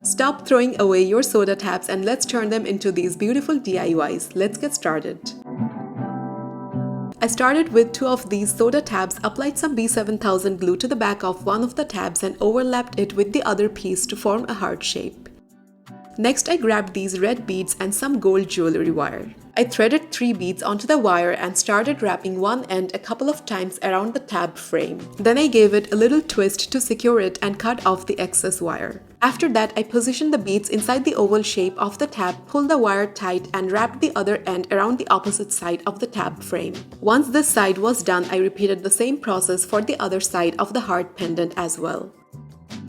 Stop throwing away your soda tabs and let's turn them into these beautiful DIYs. Let's get started. I started with 2 of these soda tabs, applied some B7000 glue to the back of one of the tabs and overlapped it with the other piece to form a heart shape. Next, I grabbed these red beads and some gold jewelry wire. I threaded 3 beads onto the wire and started wrapping one end a couple of times around the tab frame. Then I gave it a little twist to secure it and cut off the excess wire. After that, I positioned the beads inside the oval shape of the tab, pulled the wire tight and wrapped the other end around the opposite side of the tab frame. Once this side was done, I repeated the same process for the other side of the heart pendant as well.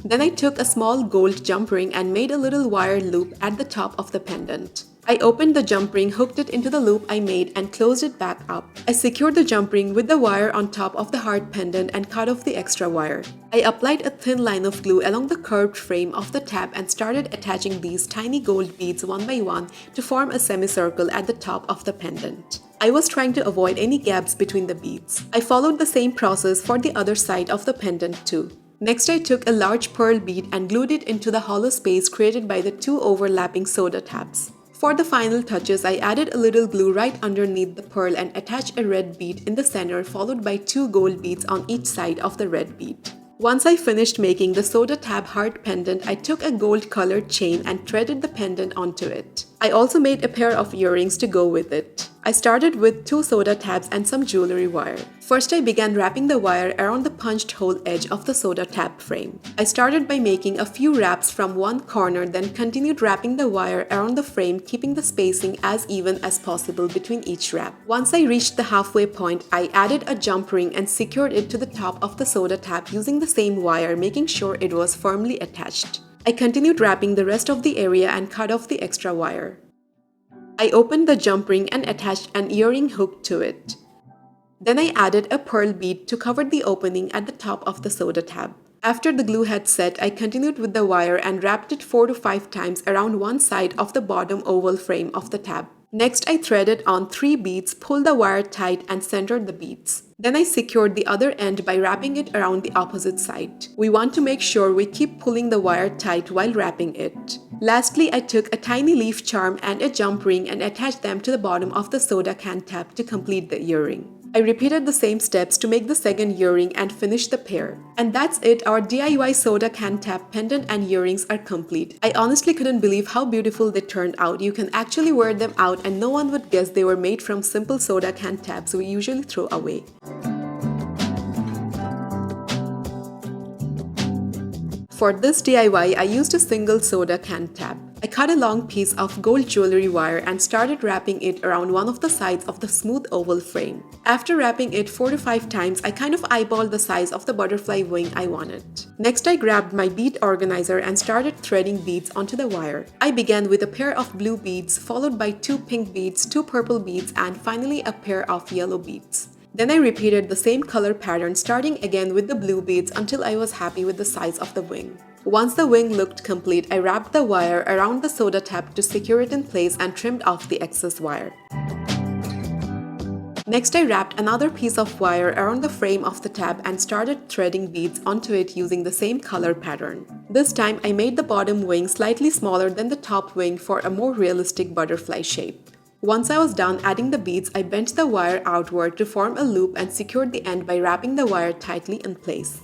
Then I took a small gold jump ring and made a little wire loop at the top of the pendant. I opened the jump ring, hooked it into the loop I made and closed it back up. I secured the jump ring with the wire on top of the heart pendant and cut off the extra wire. I applied a thin line of glue along the curved frame of the tab and started attaching these tiny gold beads one by one to form a semicircle at the top of the pendant. I was trying to avoid any gaps between the beads. I followed the same process for the other side of the pendant too. Next, I took a large pearl bead and glued it into the hollow space created by the 2 overlapping soda tabs. For the final touches, I added a little glue right underneath the pearl and attached a red bead in the center, followed by 2 gold beads on each side of the red bead. Once I finished making the soda tab heart pendant, I took a gold colored chain and threaded the pendant onto it. I also made a pair of earrings to go with it. I started with 2 soda tabs and some jewelry wire. First, I began wrapping the wire around the punched hole edge of the soda tab frame. I started by making a few wraps from one corner, then continued wrapping the wire around the frame, keeping the spacing as even as possible between each wrap. Once I reached the halfway point, I added a jump ring and secured it to the top of the soda tab using the same wire, making sure it was firmly attached. I continued wrapping the rest of the area and cut off the extra wire. I opened the jump ring and attached an earring hook to it. Then I added a pearl bead to cover the opening at the top of the soda tab. After the glue had set, I continued with the wire and wrapped it 4 to 5 times around one side of the bottom oval frame of the tab. Next, I threaded on 3 beads, pulled the wire tight and centered the beads. Then I secured the other end by wrapping it around the opposite side. We want to make sure we keep pulling the wire tight while wrapping it. Lastly, I took a tiny leaf charm and a jump ring and attached them to the bottom of the soda can tab to complete the earring. I repeated the same steps to make the second earring and finish the pair. And that's it, our DIY soda can tab pendant and earrings are complete. I honestly couldn't believe how beautiful they turned out. You can actually wear them out and no one would guess they were made from simple soda can tabs we usually throw away. For this DIY, I used a single soda can tab. I cut a long piece of gold jewelry wire and started wrapping it around one of the sides of the smooth oval frame. After wrapping it 4 to 5 times, I kind of eyeballed the size of the butterfly wing I wanted. Next, I grabbed my bead organizer and started threading beads onto the wire. I began with a pair of blue beads, followed by 2 pink beads, 2 purple beads, and finally a pair of yellow beads. Then I repeated the same color pattern, starting again with the blue beads until I was happy with the size of the wing. Once the wing looked complete, I wrapped the wire around the soda tab to secure it in place and trimmed off the excess wire. Next, I wrapped another piece of wire around the frame of the tab and started threading beads onto it using the same color pattern. This time, I made the bottom wing slightly smaller than the top wing for a more realistic butterfly shape. Once I was done adding the beads, I bent the wire outward to form a loop and secured the end by wrapping the wire tightly in place.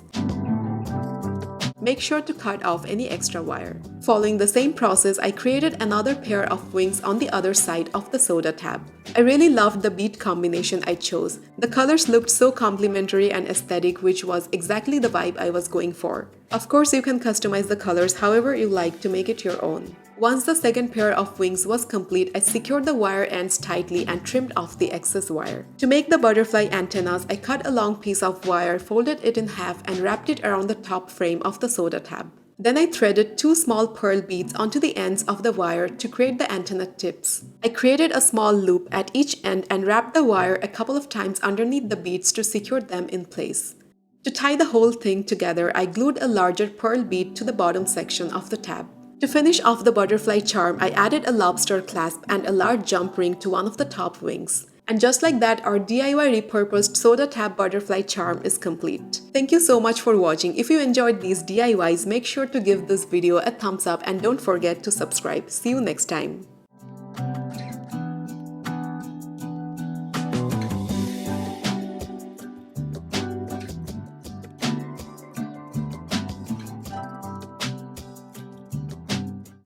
Make sure to cut off any extra wire. Following the same process, I created another pair of wings on the other side of the soda tab. I really loved the bead combination I chose. The colors looked so complementary and aesthetic, which was exactly the vibe I was going for. Of course, you can customize the colors however you like to make it your own. Once the second pair of wings was complete, I secured the wire ends tightly and trimmed off the excess wire. To make the butterfly antennas, I cut a long piece of wire, folded it in half, and wrapped it around the top frame of the soda tab. Then I threaded 2 small pearl beads onto the ends of the wire to create the antenna tips. I created a small loop at each end and wrapped the wire a couple of times underneath the beads to secure them in place. To tie the whole thing together, I glued a larger pearl bead to the bottom section of the tab. To finish off the butterfly charm, I added a lobster clasp and a large jump ring to one of the top wings. And just like that, our DIY repurposed soda tap butterfly charm is complete. Thank you so much for watching. If you enjoyed these DIYs, make sure to give this video a thumbs up and don't forget to subscribe. See you next time.